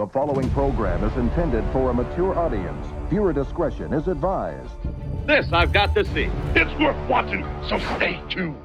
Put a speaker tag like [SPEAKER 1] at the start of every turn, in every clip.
[SPEAKER 1] The following program is intended for a mature audience. Viewer discretion is advised.
[SPEAKER 2] This I've got to see.
[SPEAKER 3] It's worth watching, so stay tuned.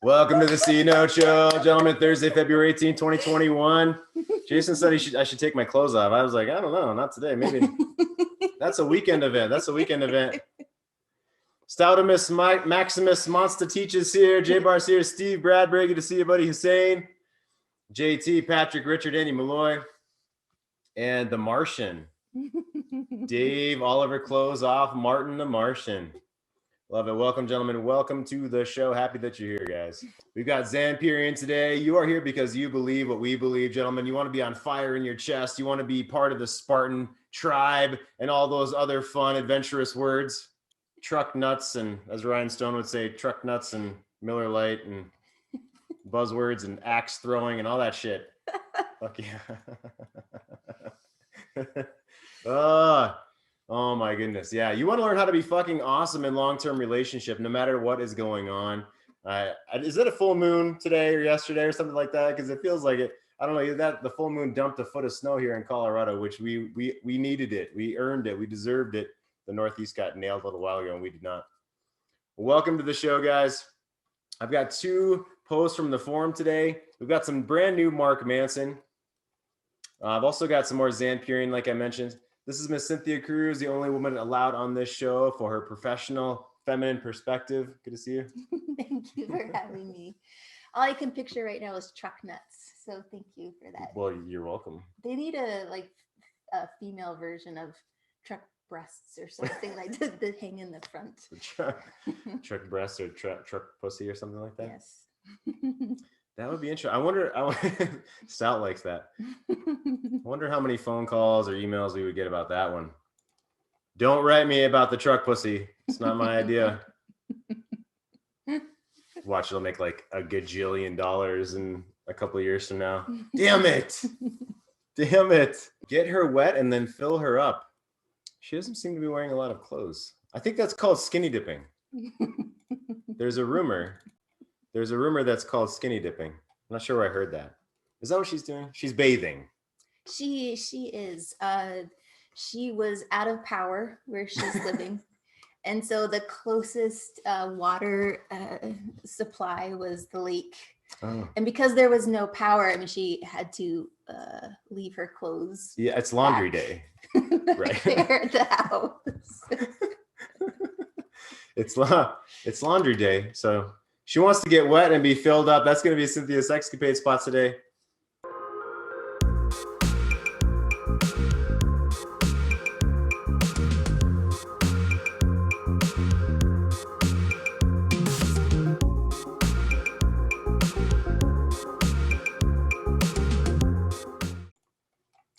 [SPEAKER 4] Welcome to the C Note Show, gentlemen. Thursday, February 18, 2021. Jason said I should take my clothes off. I was like, I don't know, not today. Maybe that's a weekend event. Stoutimus Maximus Monster Teaches here. J Bar's here. Steve Bradbury. Good to see you, buddy. Hussein, JT, Patrick, Richard, Andy Malloy, and the Martian. Dave, Oliver, clothes off. Martin the Martian. Love it. Welcome, gentlemen. Welcome to the show. Happy that you're here, guys. We've got Zampirian today. You are here because you believe what we believe, gentlemen. You want to be on fire in your chest. You want to be part of the Spartan tribe and all those other fun, adventurous words. Truck nuts and, as Ryan Stone would say, truck nuts and Miller Lite and buzzwords and axe throwing and all that shit. Fuck yeah. Oh my goodness. Yeah. You want to learn how to be fucking awesome in long-term relationship, no matter what is going on. Is it a full moon today or yesterday or something like that? Because it feels like it. I don't know. That the full moon dumped a foot of snow here in Colorado, which we needed it. We earned it. We deserved it. The Northeast got nailed a little while ago and we did not. Welcome to the show, guys. I've got two posts from the forum today. We've got some brand new Mark Manson. I've also got some more Zampirian, like I mentioned. This is Miss Cynthia Cruz, the only woman allowed on this show for her professional, feminine perspective. Good to see you.
[SPEAKER 5] Thank you for having me. All I can picture right now is truck nuts. So thank you for that.
[SPEAKER 4] Well, you're welcome.
[SPEAKER 5] They need a female version of truck breasts or something like that to hang in the front.
[SPEAKER 4] Truck breasts or truck pussy or something like that?
[SPEAKER 5] Yes.
[SPEAKER 4] That would be interesting. I wonder Stout likes that. I wonder how many phone calls or emails we would get about that one. Don't write me about the truck pussy. It's not my idea. Watch, it'll make like $1 gajillion in a couple of years from now. Damn it. Damn it. Get her wet and then fill her up. She doesn't seem to be wearing a lot of clothes. I think that's called skinny dipping. There's a rumor that's called skinny dipping. I'm not sure where I heard that. Is that what she's doing? She's bathing.
[SPEAKER 5] She is. She was out of power where she's living. And so the closest water supply was the lake. Oh. And because there was no power, I mean, she had to leave her clothes.
[SPEAKER 4] Yeah, it's laundry day. Right.
[SPEAKER 5] There at the house.
[SPEAKER 4] It's laundry day, so she wants to get wet and be filled up. That's going to be Cynthia's Sexcapade spot today.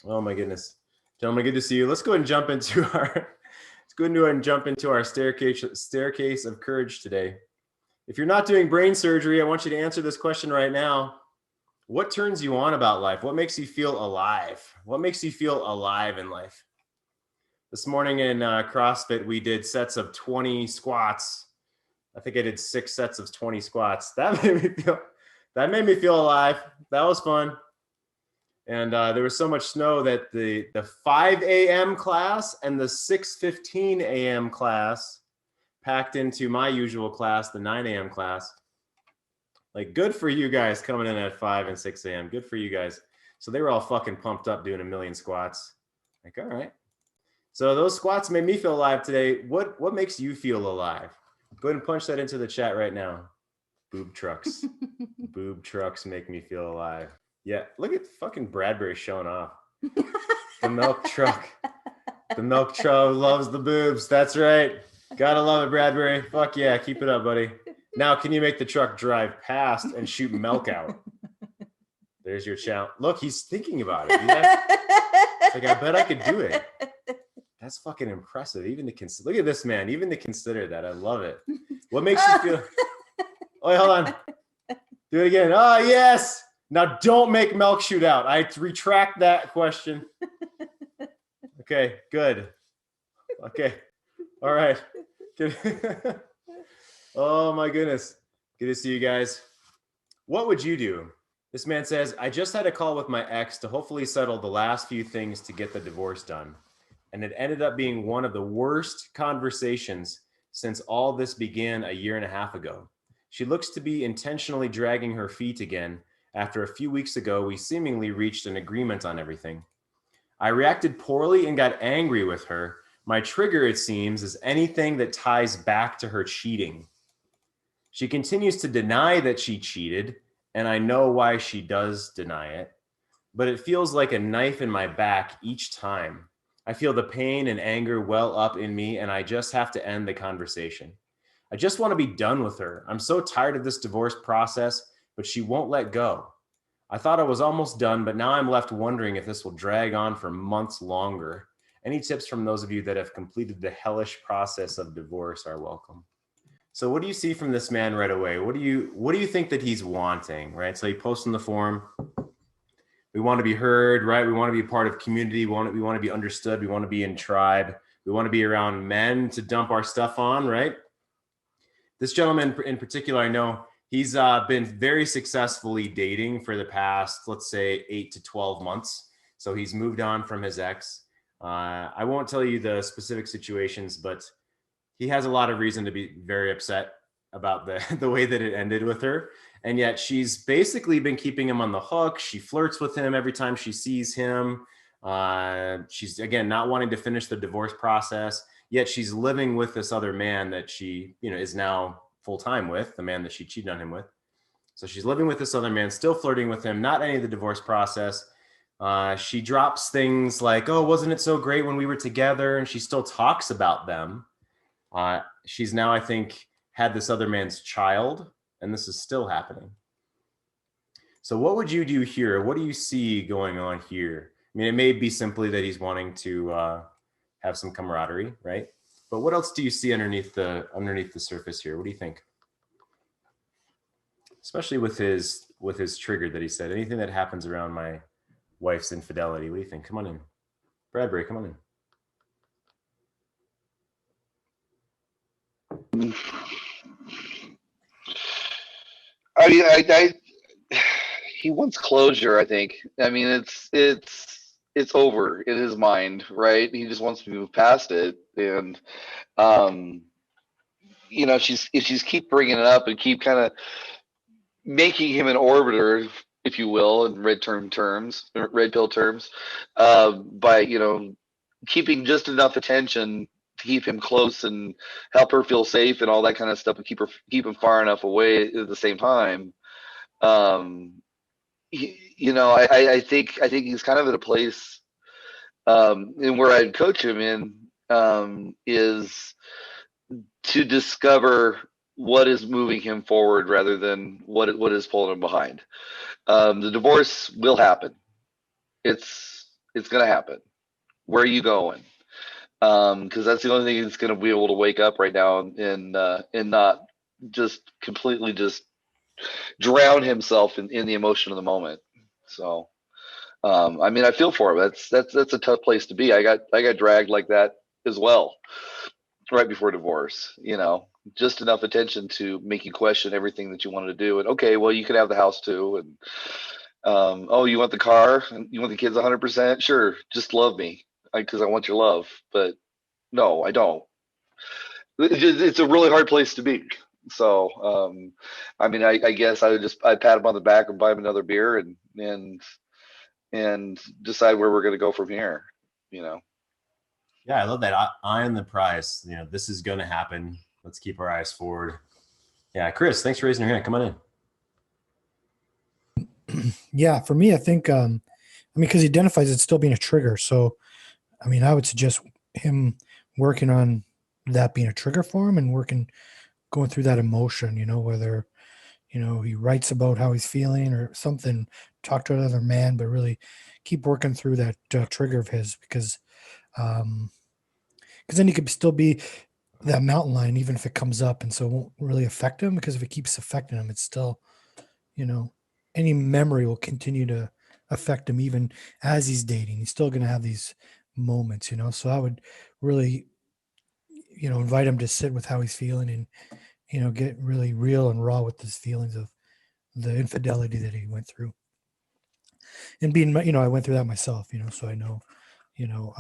[SPEAKER 4] Oh my goodness. Gentlemen, good to see you. Let's go ahead and jump into our staircase of courage today. If you're not doing brain surgery, I want you to answer this question right now. What turns you on about life? What makes you feel alive? What makes you feel alive in life? This morning in CrossFit, we did sets of 20 squats. I think I did 6 sets of 20 squats. That made me feel alive. That was fun. And there was so much snow that the 5 a.m. class and the 6:15 a.m. class packed into my usual class, the 9 a.m. class. Like, good for you guys coming in at 5 and 6 a.m. Good for you guys. So they were all fucking pumped up doing 1,000,000 squats. Like, all right. So those squats made me feel alive today. What makes you feel alive? Go ahead and punch that into the chat right now. Boob trucks. Boob trucks make me feel alive. Yeah, look at fucking Bradbury showing off. The milk truck. The milk truck loves the boobs. That's right. Gotta love it, Bradbury. Fuck yeah, keep it up, buddy. Now, can you make the truck drive past and shoot milk out? There's your challenge. Look, he's thinking about it. It's like, I bet I could do it. That's fucking impressive. Even to consider. Look at this man. Even to consider that, I love it. What makes you feel? Oh, wait, hold on. Do it again. Oh, yes. Now, don't make Milk shoot out. I retract that question. Okay, good. Okay. All right. Good. Oh, my goodness. Good to see you guys. What would you do? This man says, I just had a call with my ex to hopefully settle the last few things to get the divorce done. And it ended up being one of the worst conversations since all this began a year and a half ago. She looks to be intentionally dragging her feet again after a few weeks ago we seemingly reached an agreement on everything. I reacted poorly and got angry with her. My trigger, it seems, is anything that ties back to her cheating. She continues to deny that she cheated, and I know why she does deny it, but it feels like a knife in my back each time. I feel the pain and anger well up in me, and I just have to end the conversation. I just want to be done with her. I'm so tired of this divorce process, but she won't let go. I thought I was almost done, but now I'm left wondering if this will drag on for months longer. Any tips from those of you that have completed the hellish process of divorce are welcome. So what do you see from this man right away? What do you think that he's wanting, right? So he posts in the forum, we want to be heard, right? We want to be a part of community. We want to be understood. We want to be in tribe. We want to be around men to dump our stuff on, right? This gentleman in particular, I know he's been very successfully dating for the past, let's say, 8 to 12 months. So he's moved on from his ex. I won't tell you the specific situations, but he has a lot of reason to be very upset about the way that it ended with her. And yet she's basically been keeping him on the hook. She flirts with him every time she sees him. She's, again, not wanting to finish the divorce process, yet she's living with this other man that she, is now full-time with, the man that she cheated on him with. So she's living with this other man, still flirting with him, not any of the divorce process. She drops things like, oh, wasn't it so great when we were together? And she still talks about them. She's now, I think, had this other man's child, and this is still happening. So what would you do here? What do you see going on here? I mean, it may be simply that he's wanting to have some camaraderie, right? But what else do you see underneath the surface here? What do you think? Especially with his trigger that he said, anything that happens around my wife's infidelity. What do you think? Come on in. Bradbury, come on in.
[SPEAKER 6] I mean, he wants closure, I think. I mean, it's over in his mind, right? He just wants to move past it. And, if she's keep bringing it up and keep kind of making him an orbiter, if you will, in red pill terms, by, keeping just enough attention to keep him close and help her feel safe and all that kind of stuff, and keep him far enough away at the same time. I think he's kind of at a place, and where I'd coach him in is to discover what is moving him forward rather than what is pulling him behind. The divorce will happen. It's going to happen. Where are you going? Because that's the only thing he's going to be able to wake up right now and not just completely just drown himself in the emotion of the moment. So, I mean, I feel for him. That's a tough place to be. I got dragged like that as well, right before divorce. Just enough attention to make you question everything that you wanted to do. And okay, well, you could have the house too. And oh, you want the car? You want the kids 100%? Sure, just love me because I want your love. But no, I don't. It's a really hard place to be. So, I mean, I guess I'd pat him on the back and buy him another beer and decide where we're going to go from here. Yeah,
[SPEAKER 4] I love that. Eye on the prize. This is going to happen. Let's keep our eyes forward. Yeah, Chris, thanks for raising your hand. Come on in.
[SPEAKER 7] Yeah, for me, I think, because he identifies it still being a trigger. So, I mean, I would suggest him working on that being a trigger for him and going through that emotion, whether, he writes about how he's feeling or something, talk to another man, but really keep working through that trigger of his, because then he could still be that mountain lion, even if it comes up. And so it won't really affect him, because if it keeps affecting him, it's still, any memory will continue to affect him even as he's dating. He's still going to have these moments, you know. So I would really, you know, invite him to sit with how he's feeling and, you know, get really real and raw with his feelings of the infidelity that he went through. And being, you know, I went through that myself, you know, so I know, you know,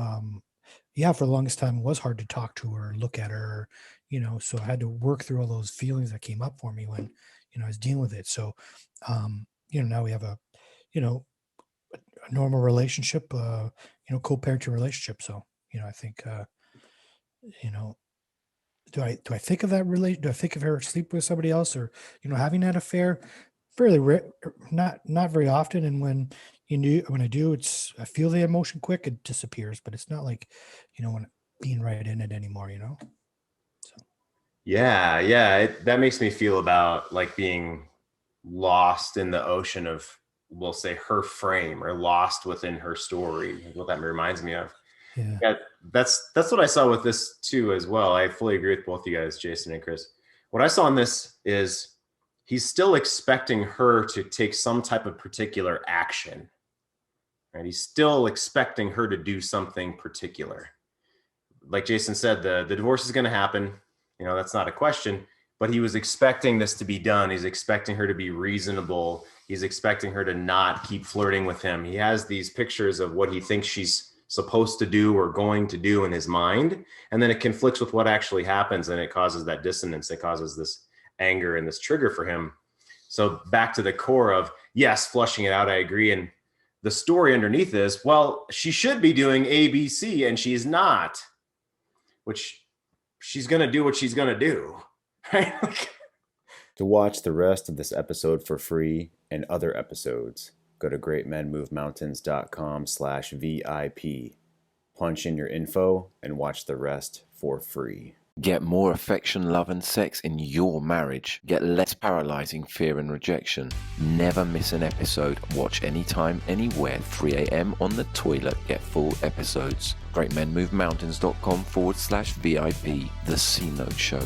[SPEAKER 7] yeah, for the longest time it was hard to talk to her, look at her, you know, so I had to work through all those feelings that came up for me when, you know, I was dealing with it. So, you know, now we have a, you know, a normal relationship, you know, co-parenting relationship. So, you know, I think, you know, do I think of that do I think of her sleep with somebody else or, you know, having that affair? Fairly not very often. And when I do, I feel the emotion quick, it disappears, but it's not like, you know, when being right in it anymore, you know? So.
[SPEAKER 4] Yeah. That makes me feel about like being lost in the ocean of, we'll say, her frame, or lost within her story. What that reminds me of. Yeah, that's what I saw with this too as well. I fully agree with both you guys, Jason and Chris. What I saw in this is he's still expecting her to take some type of particular action, right? He's still expecting her to do something particular. Like Jason said, the divorce is going to happen. You know, that's not a question, but he was expecting this to be done. He's expecting her to be reasonable. He's expecting her to not keep flirting with him. He has these pictures of what he thinks she's supposed to do or going to do in his mind. And then it conflicts with what actually happens. And it causes that dissonance. It causes this anger and this trigger for him. So back to the core of, yes, flushing it out, I agree. And the story underneath is, well, she should be doing A, B, C, and she's not, which she's going to do what she's going to do. Right?
[SPEAKER 8] To watch the rest of this episode for free and other episodes, go to greatmenmovemountains.com/VIP. Punch in your info and watch the rest for free.
[SPEAKER 9] Get more affection, love, and sex in your marriage. Get less paralyzing fear and rejection. Never miss an episode. Watch anytime, anywhere, 3 a.m. on the toilet. Get full episodes. GreatMenMoveMountains.com/VIP. The C Note Show.